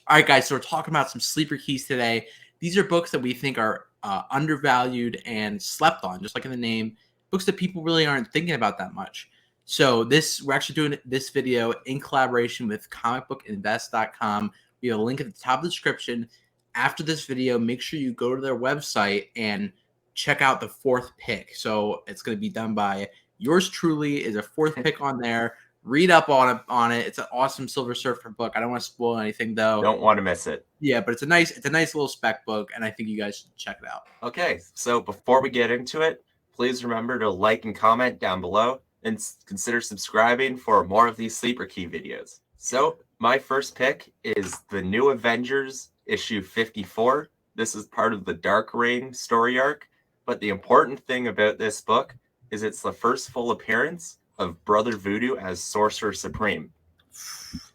All right, guys, so we're talking about some sleeper keys today. These are books that we think are undervalued and slept on, just like in the name, books that people really aren't thinking about that much. So we're actually doing this video in collaboration with comicbookinvest.com. We have a link at the top of the description. After this video, make sure you go to their website and check out the fourth pick. So it's going to be done by yours truly, is a fourth pick on there. Read up on it. It's an awesome Silver Surfer book. I don't want to spoil anything though. Don't want to miss it. Yeah, but it's a nice little spec book, and I think you guys should check it out. Okay, so before we get into it, please remember to like and comment down below, and consider subscribing for more of these sleeper key videos. So my first pick is the New Avengers issue 54. This is part of the Dark Reign story arc, but the important thing about this book is it's the first full appearance of Brother Voodoo as Sorcerer Supreme.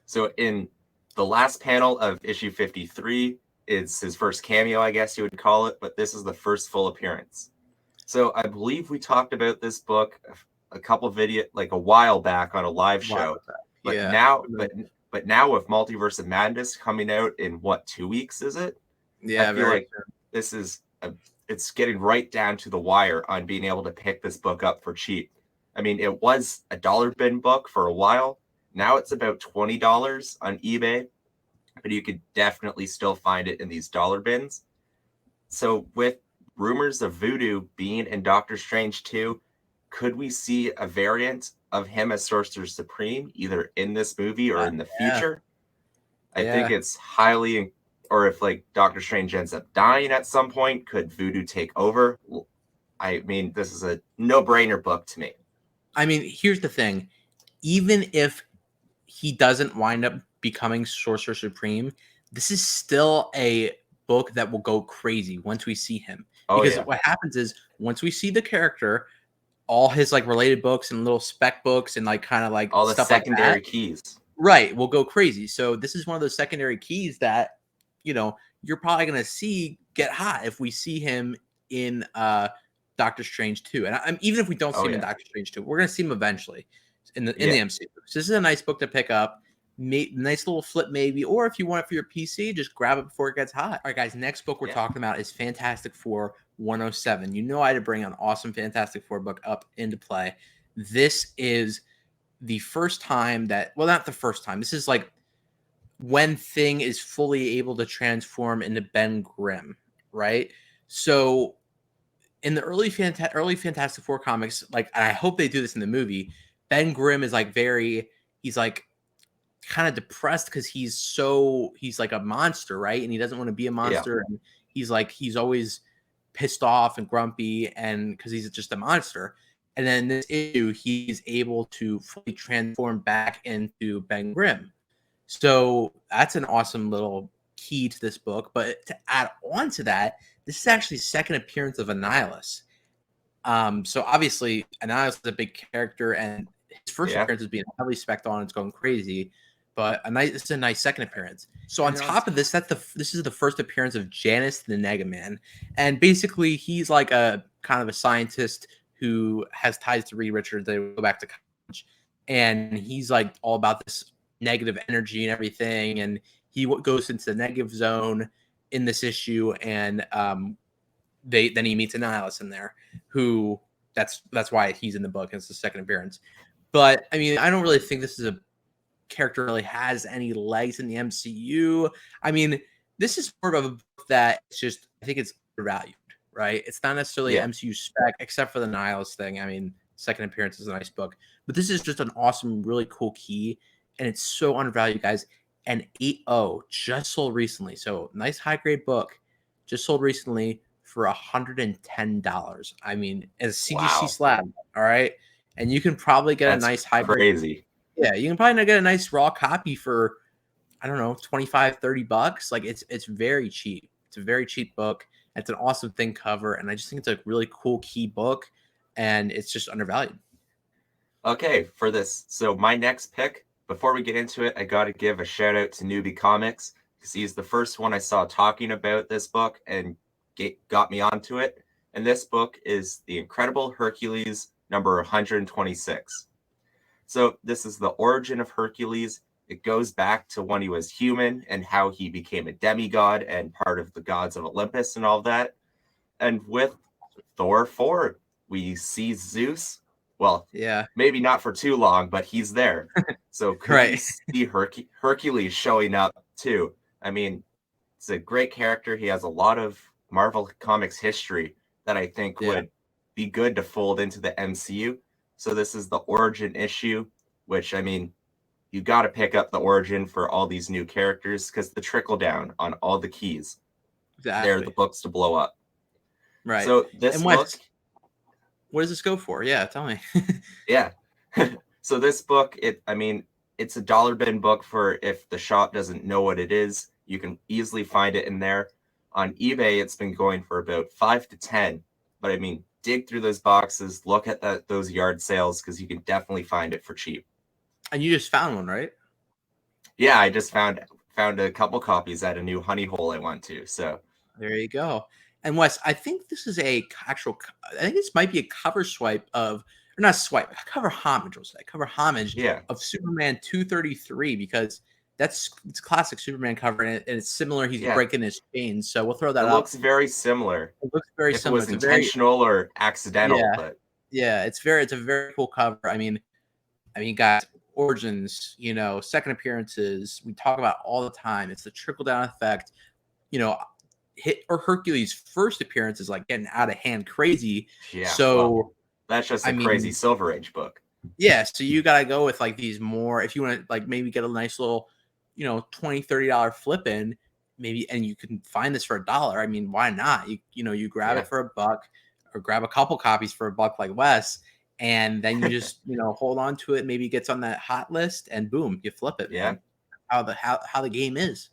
So in the last panel of issue 53, it's his first cameo, I guess you would call it, but this is the first full appearance. So I believe we talked about this book a couple video, like a while back on a live show. But Yeah. now with Multiverse of Madness coming out in what, 2 weeks, is it? Yeah, I feel like this is it's getting right down to the wire on being able to pick this book up for cheap. I mean, it was a dollar bin book for a while. Now it's about $20 on eBay, but you could definitely still find it in these dollar bins. So with rumors of Voodoo being in Doctor Strange 2, could we see a variant of him as Sorcerer Supreme either in this movie or in the future? I think it's highly, or if like Doctor Strange ends up dying at some point, could Voodoo take over? I mean, this is a no-brainer book to me. I mean, here's the thing. Even if he doesn't wind up becoming Sorcerer Supreme, this is still a book that will go crazy once we see him. Because what happens is once we see the character, all his like related books and little spec books and like kind of like all the stuff secondary like that, keys, right, will go crazy. So this is one of those secondary keys that, you know, you're probably going to see get hot if we see him in Doctor Strange 2. And even if we don't see him in Doctor Strange 2, we're going to see him eventually in the MCU. So this is a nice book to pick up. Nice little flip maybe, or if you want it for your PC, just grab it before it gets hot. All right, guys, next book we're talking about is Fantastic Four 107. You know I had to bring an awesome Fantastic Four book up into play. This is the first time that, well, not the first time. This is like when Thing is fully able to transform into Ben Grimm, right? So in the early Fantastic Four comics, like, and I hope they do this in the movie, Ben Grimm is like he's like kind of depressed because he's like a monster, right? And he doesn't want to be a monster. And he's always pissed off and grumpy, and because he's just a monster. And then this issue, he's able to fully transform back into Ben Grimm. So that's an awesome little key to this book. But to add on to that, this is actually the second appearance of Annihilus. So obviously Annihilus is a big character, and his first appearance is being heavily spec'd on. It's going crazy, but this is a nice second appearance. So on top of this, this is the first appearance of Janus the Negaman, and basically he's like a kind of a scientist who has ties to Reed Richards. They go back to college, and he's like all about this negative energy and everything, and he goes into the negative zone in this issue, and then he meets Annihilus in there, who that's why he's in the book. It's the second appearance. But I mean, I don't really think this is a character really has any legs in the MCU. I mean, this is sort of a book that it's just, I think it's undervalued, right? It's not necessarily an MCU spec, except for the Annihilus thing. I mean, second appearance is a nice book, but this is just an awesome, really cool key, and it's so undervalued, guys. And 8.0 just sold recently, so nice high grade book, just sold recently for $110. I mean, as a CGC slab, all right. And you can probably get a nice hybrid. Crazy. Yeah, you can probably get a nice raw copy for, I don't know, $25-$30. Like it's very cheap. It's a very cheap book. It's an awesome thing cover, and I just think it's a really cool key book, and it's just undervalued. Okay, for this, so my next pick, before we get into it, I got to give a shout out to Newbie Comics, because he's the first one I saw talking about this book and got me onto it. And this book is The Incredible Hercules number 126. So this is the origin of Hercules. it goes back to when he was human and how he became a demigod and part of the gods of Olympus and all that. And with Thor 4, we see Zeus. Well, Yeah. maybe not for too long, but he's there. So could we Right. see Hercules showing up too? I mean, it's a great character. He has a lot of Marvel Comics history that I think Yeah. would be good to fold into the MCU. So this is the origin issue, which, I mean, you got to pick up the origin for all these new characters because the trickle down on all the keys, they're the Exactly. books to blow up. Right. So this And book, Wes, what does this go for? Yeah, tell me. yeah. So this book, I mean, it's a dollar bin book for if the shop doesn't know what it is, you can easily find it in there. On eBay, it's been going for about 5 to 10. But I mean, dig through those boxes, look at those yard sales because you can definitely find it for cheap. And you just found one, right? Yeah, I just found a couple copies at a new honey hole I went to. So There you go. And Wes, I think this is I think this might be a cover swipe of, or not swipe, a cover homage, we'll say, cover homage yeah, of Superman 233, because it's classic Superman cover, and it's similar. He's yeah, breaking his chains. So we'll throw that it up. looks very similar. It looks very If it similar. was It's a very, intentional or accidental, yeah, but yeah, it's a very cool cover. I mean, guys, origins, second appearances, we talk about all the time. It's the trickle down effect. Hercules' first appearance is like getting out of hand crazy. yeah, So well, that's just a crazy Silver Age book. Yeah, so you gotta go with like these more, if you want to like maybe get a nice little, $20-$30 flip in, maybe, and you can find this for $1. I mean, why not? You grab it for $1, or grab a couple copies for $1 like Wes, and then you just hold on to it. Maybe it gets on that hot list, and boom, you flip it, man. How the game is.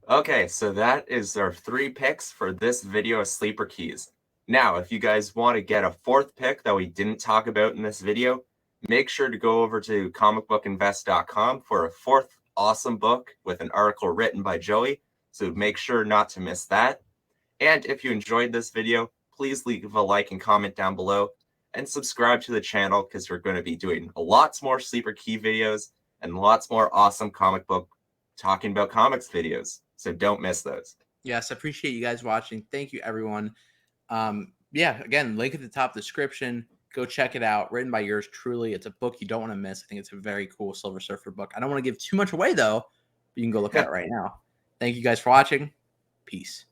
Okay, so that is our 3 picks for this video of Sleeper Keys. Now, if you guys want to get a 4th pick that we didn't talk about in this video, make sure to go over to comicbookinvest.com for a 4th awesome book with an article written by Joey, so make sure not to miss that. And if you enjoyed this video, please leave a like and comment down below, and subscribe to the channel because we're going to be doing lots more Sleeper Key videos and lots more awesome comic book talking about comics videos. So don't miss those. Yes, I appreciate you guys watching. Thank you, everyone. Yeah, again, link at the top of the description. Go check it out. Written by yours truly. It's a book you don't want to miss. I think it's a very cool Silver Surfer book. I don't want to give too much away, though, but you can go look at it right now. Thank you guys for watching. Peace.